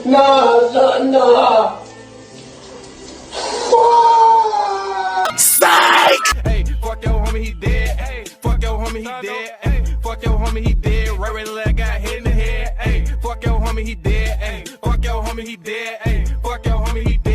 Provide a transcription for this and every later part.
No. Psych! Hey, fuck your homie, he dead. Hey, fuck your homie, he dead. Hey, fuck your homie, he dead. Right leg got hit in the head. Hey, fuck your homie, he dead. Hey, fuck your homie, he dead. Hey, fuck your homie, he dead.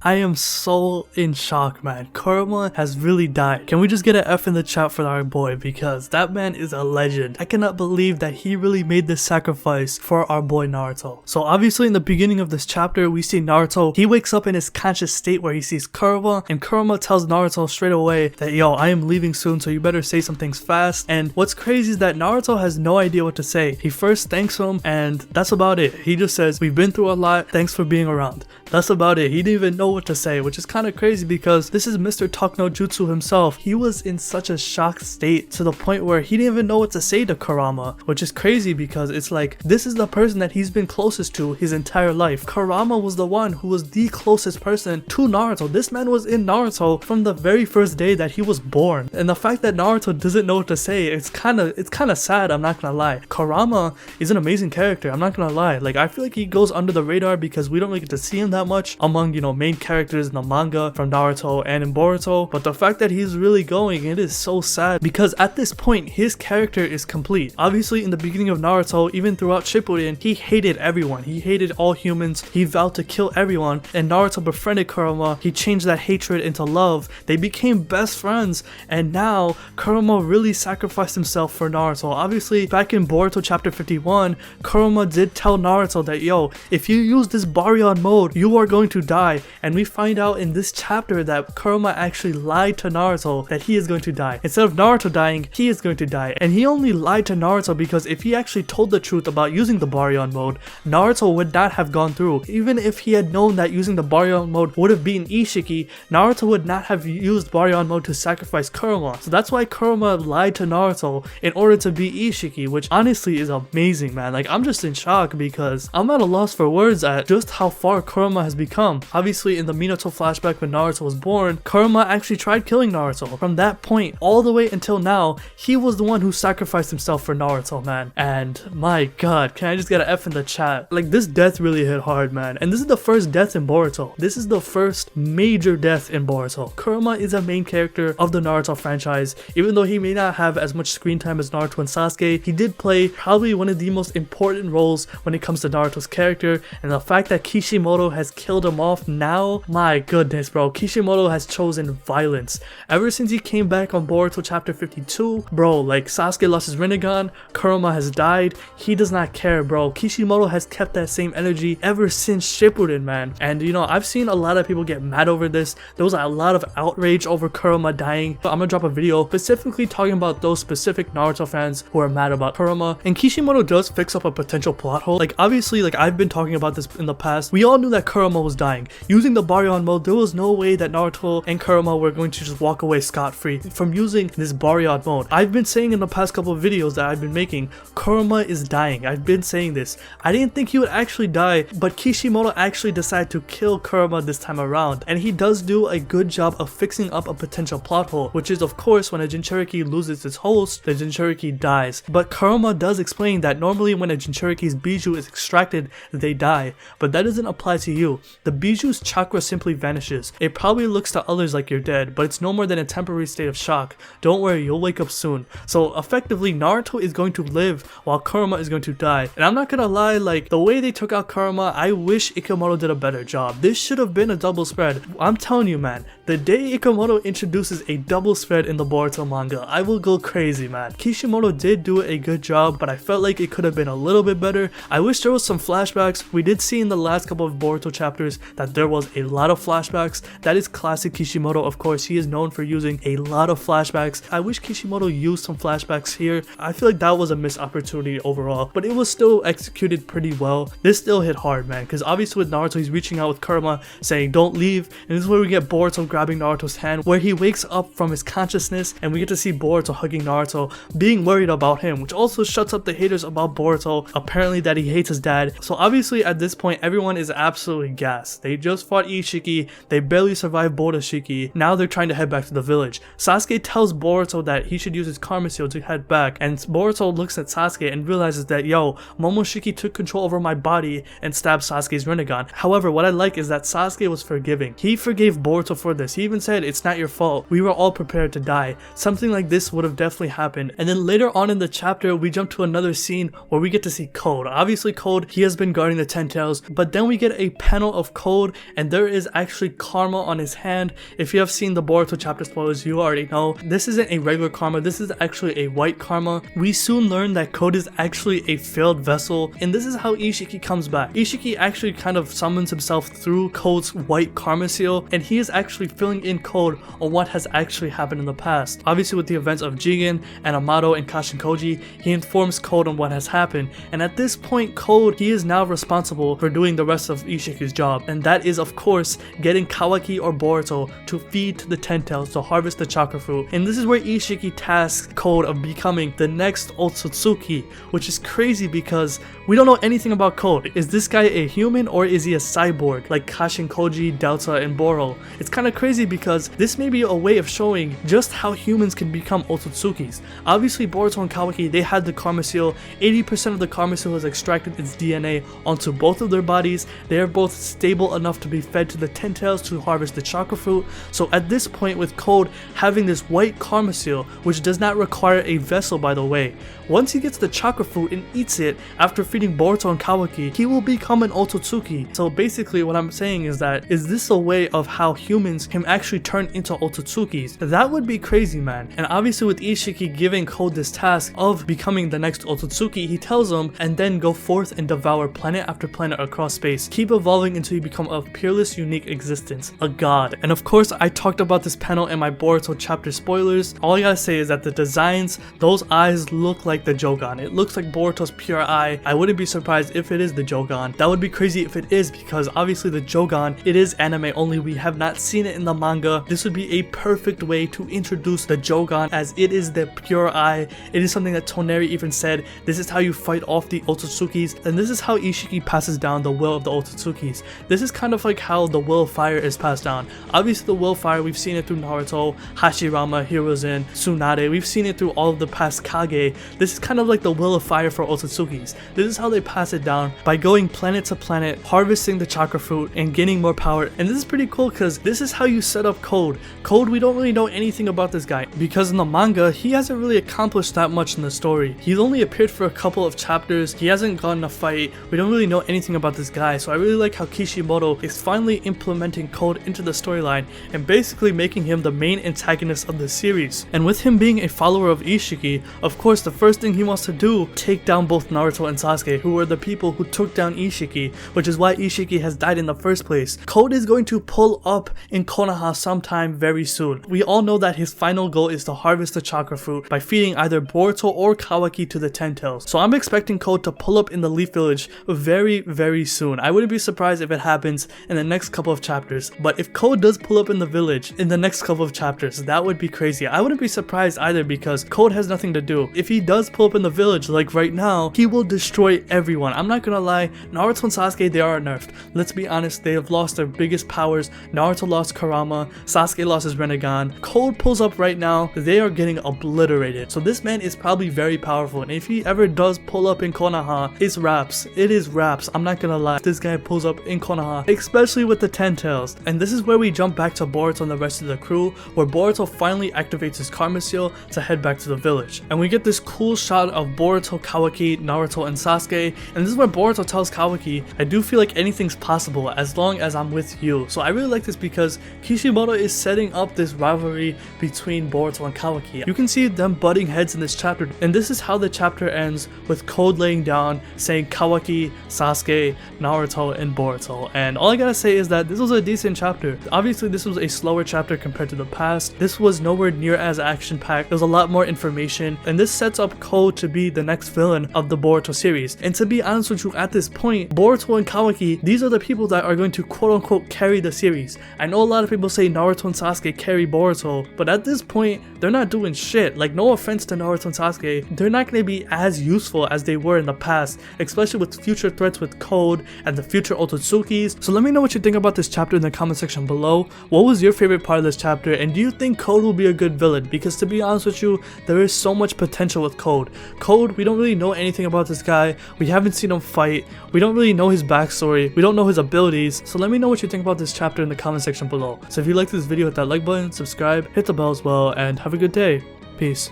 I am so in shock, man. Kurama has really died. Can we just get an F in the chat for our boy, because that man is a legend. I cannot believe that he really made this sacrifice for our boy Naruto. So obviously in the beginning of this chapter, we see Naruto. He wakes up in his conscious state where he sees Kurama, and Kurama tells Naruto straight away that, yo, I am leaving soon, so you better say some things fast. And what's crazy is that Naruto has no idea what to say. He first thanks him, and that's about it. He just says, we've been through a lot, thanks for being around. That's about it. He didn't even know what to say, which is kind of crazy because this is Mr. Talk no Jutsu himself. He was in such a shocked state to the point where he didn't even know what to say to Kurama, which is crazy because it's like, this is the person that he's been closest to his entire life. Kurama was the one who was the closest person to Naruto. This man was in Naruto from the very first day that he was born. And the fact that Naruto doesn't know what to say, it's kind of sad, I'm not gonna lie. Kurama is an amazing character, I'm not gonna lie. Like, I feel like he goes under the radar because we don't really get to see him that much among, you know, main characters in the manga from Naruto and in Boruto. But the fact that he's really going, it is so sad because at this point his character is complete. Obviously in the beginning of Naruto, even throughout Shippuden, he hated everyone. He hated all humans. He vowed to kill everyone, and Naruto befriended Kurama. He changed that hatred into love. They became best friends, and now Kurama really sacrificed himself for Naruto. Obviously back in Boruto chapter 51, Kurama did tell Naruto that, yo, if you use this Baryon mode, you are going to die. And we find out in this chapter that Kurama actually lied to Naruto that he is going to die. Instead of Naruto dying, he is going to die. And he only lied to Naruto because if he actually told the truth about using the Baryon mode, Naruto would not have gone through. Even if he had known that using the Baryon mode would have beaten Isshiki, Naruto would not have used Baryon mode to sacrifice Kurama. So that's why Kurama lied to Naruto in order to beat Isshiki, which honestly is amazing, man. Like, I'm just in shock because I'm at a loss for words at just how far Kurama has become. Obviously in the Minato flashback when Naruto was born, Kurama actually tried killing Naruto. From that point all the way until now, he was the one who sacrificed himself for Naruto, man. And my god, can I just get an F in the chat? Like, this death really hit hard, man. And this is the first death in Boruto. This is the first major death in Boruto. Kurama is a main character of the Naruto franchise. Even though he may not have as much screen time as Naruto and Sasuke, he did play probably one of the most important roles when it comes to Naruto's character. And the fact that Kishimoto has killed him off now, my goodness, bro. Kishimoto has chosen violence. Ever since he came back on Boruto chapter 52, bro, like, Sasuke lost his Rinnegan, Kurama has died, he does not care, bro. Kishimoto has kept that same energy ever since Shippuden, man. And you know, I've seen a lot of people get mad over this. There was a lot of outrage over Kurama dying. But I'm gonna drop a video specifically talking about those specific Naruto fans who are mad about Kurama. And Kishimoto does fix up a potential plot hole. Like, obviously, like, I've been talking about this in the past. We all knew that Kurama was dying. Using the Baryon mode, there was no way that Naruto and Kurama were going to just walk away scot-free from using this Baryon mode. I've been saying in the past couple of videos that I've been making, Kurama is dying. I've been saying this. I didn't think he would actually die, but Kishimoto actually decided to kill Kurama this time around. And he does do a good job of fixing up a potential plot hole, which is, of course, when a Jinchuriki loses its host, the Jinchuriki dies. But Kurama does explain that normally when a Jinchuriki's Bijou is extracted, they die. But that doesn't apply to you. The Bijou's chakra simply vanishes. It probably looks to others like you're dead, but it's no more than a temporary state of shock. Don't worry, you'll wake up soon. So effectively, Naruto is going to live while Kurama is going to die. And I'm not gonna lie, like, the way they took out Kurama, I wish Ikemoto did a better job. This should have been a double spread. I'm telling you, man, the day Ikemoto introduces a double spread in the Boruto manga, I will go crazy, man. Kishimoto did do a good job, but I felt like it could have been a little bit better. I wish there was some flashbacks. We did see in the last couple of Boruto chapters that there was a lot of flashbacks. That is classic Kishimoto, of course. He is known for using a lot of flashbacks. I wish Kishimoto used some flashbacks here. I feel like that was a missed opportunity overall, but it was still executed pretty well. This still hit hard, man, because obviously with Naruto, he's reaching out with Kurama saying don't leave, and this is where we get Boruto grabbing Naruto's hand, where he wakes up from his consciousness, and we get to see Boruto hugging Naruto, being worried about him, which also shuts up the haters about Boruto, apparently that he hates his dad. So obviously at this point everyone is absolutely gassed. They just fought Isshiki, they barely survived Boruto. Now they're trying to head back to the village. Sasuke tells Boruto that he should use his karma seal to head back, and Boruto looks at Sasuke and realizes that, yo, Momoshiki took control over my body and stabbed Sasuke's Rinnegan. However, what I like is that Sasuke was forgiving. He forgave Boruto for this. He even said, it's not your fault. We were all prepared to die. Something like this would have definitely happened. And then later on in the chapter, we jump to another scene where we get to see Code. Obviously Code, he has been guarding the Ten Tails, but then we get a panel of Code, and there is actually karma on his hand. If you have seen the Boruto chapter spoilers, you already know. This isn't a regular karma, this is actually a white karma. We soon learn that Code is actually a failed vessel, and this is how Isshiki comes back. Isshiki actually kind of summons himself through Code's white karma seal, and he is actually filling in Code on what has actually happened in the past. Obviously with the events of Jigen and Amato and Kashinkoji, he informs Code on what has happened, and at this point Code, he is now responsible for doing the rest of Isshiki's job, and that is of course getting Kawaki or Boruto to feed to the Ten Tails to harvest the chakra fruit. And this is where Isshiki tasks Code of becoming the next OTSUTSUKI, which is crazy because we don't know anything about Code. Is this guy a human or is he a cyborg like Kashinkoji, Delta, and Boro? It's kind of crazy because this may be a way of showing just how humans can become OTSUTSUKIs. Obviously Boruto and Kawaki, they had the karma seal. 80% of the karma seal has extracted its DNA onto both of their bodies. They are both stable enough to be fed to the Ten Tails to harvest the chakra fruit. So at this point with Code having this white karma seal, which does not require a vessel by the way, once he gets the chakra fruit and eats it after feeding Boruto and Kawaki, he will become an OTSUTSUKI. So basically what I'm saying is that, is this a way of how humans can actually turn into OTSUTSUKIs? That would be crazy, man. And obviously with Isshiki giving Code this task of becoming the next OTSUTSUKI, he tells him, and then go forth and devour planet after planet across space. Keep evolving until you become a peerless, unique existence, a god. And of course I talked about this panel in my Boruto chapter spoilers. All I gotta say is that the designs, those eyes look like the Jogan. It looks like Boruto's pure eye. I wouldn't be surprised if it is the Jogan. That would be crazy if it is, because obviously the Jogan, it is anime only. We have not seen it in the manga. This would be a perfect way to introduce the Jogan, as it is the pure eye. It is something that Toneri even said, this is how you fight off the OTSUTSUKIs, and this is how Isshiki passes down the will of the OTSUTSUKIs. This is kind of like how the will of fire is passed down. Obviously the will of fire, we've seen it through Naruto, Hashirama, Hiruzen, Tsunade. We've seen it through all of the past Kage. This is kind of like the will of fire for OTSUTSUKIs. This is how they pass it down, by going planet to planet, harvesting the chakra fruit and gaining more power. And this is pretty cool because this is how you set up Code. Code, we don't really know anything about this guy because in the manga he hasn't really accomplished that much in the story. He's only appeared for a couple of chapters. He hasn't gotten a fight. We don't really know anything about this guy. So I really like how Kishimoto is finally implementing Code into the storyline and basically making him the main antagonist of the series. And with him being a follower of Isshiki, of course the first thing he wants to do, take down both Naruto and Sasuke, who were the people who took down Isshiki, which is why Isshiki has died in the first place. Code is going to pull up in Konoha sometime very soon. We all know that his final goal is to harvest the chakra fruit by feeding either Boruto or Kawaki to the Ten Tails. So I'm expecting Code to pull up in the Leaf Village very soon. I wouldn't be surprised if it happens in the next couple of chapters, but if Code does pull up in the village in the next couple of chapters, that would be crazy. I wouldn't be surprised either because Code has nothing to do. If he does pull up in the village like right now, he will destroy everyone. I'm not gonna lie, Naruto and Sasuke, they are nerfed. Let's be honest, they have lost their biggest powers. Naruto lost Kurama, Sasuke lost his Rinnegan. Code pulls up right now, they are getting obliterated. So this man is probably very powerful, and if he ever does pull up in Konoha, it's raps. It is raps. I'm not gonna lie. This guy pulls up in Konoha, especially with the Ten Tails. And this is where we jump back to Boruto and the rest of the crew, where Boruto finally activates his karma seal to head back to the village. And we get this cool shot of Boruto, Kawaki, Naruto, and Sasuke. And this is where Boruto tells Kawaki, I do feel like anything's possible as long as I'm with you. So I really like this because Kishimoto is setting up this rivalry between Boruto and Kawaki. You can see them butting heads in this chapter, and this is how the chapter ends, with Code laying down saying Kawaki, Sasuke, Naruto, and Boruto. And all I gotta say is that this was a decent chapter. Obviously this was a slower chapter compared to the past. This was nowhere near as action-packed. There's a lot more information, and this sets up Code to be the next villain of the Boruto series. And to be honest with you, at this point, Boruto and Kawaki, these are the people that are going to quote-unquote carry the series. I know a lot of people say Naruto and Sasuke carry Boruto, but at this point, they're not doing shit. Like, no offense to Naruto and Sasuke, they're not going to be as useful as they were in the past, especially with future threats with Code and the future OTSUTSUKIs. So let me know what you think about this chapter in the comment section below. What was your favorite part of this chapter, and do you think Code will be a good villain? Because to be honest with you, there is so much potential with Code. Code, we don't really know anything about this guy. We haven't seen him fight. We don't really know his backstory. We don't know his abilities. So let me know what you think about this chapter in the comment section below. So if you like this video, hit that like button, subscribe, hit the bell as well, and have a good day. Peace.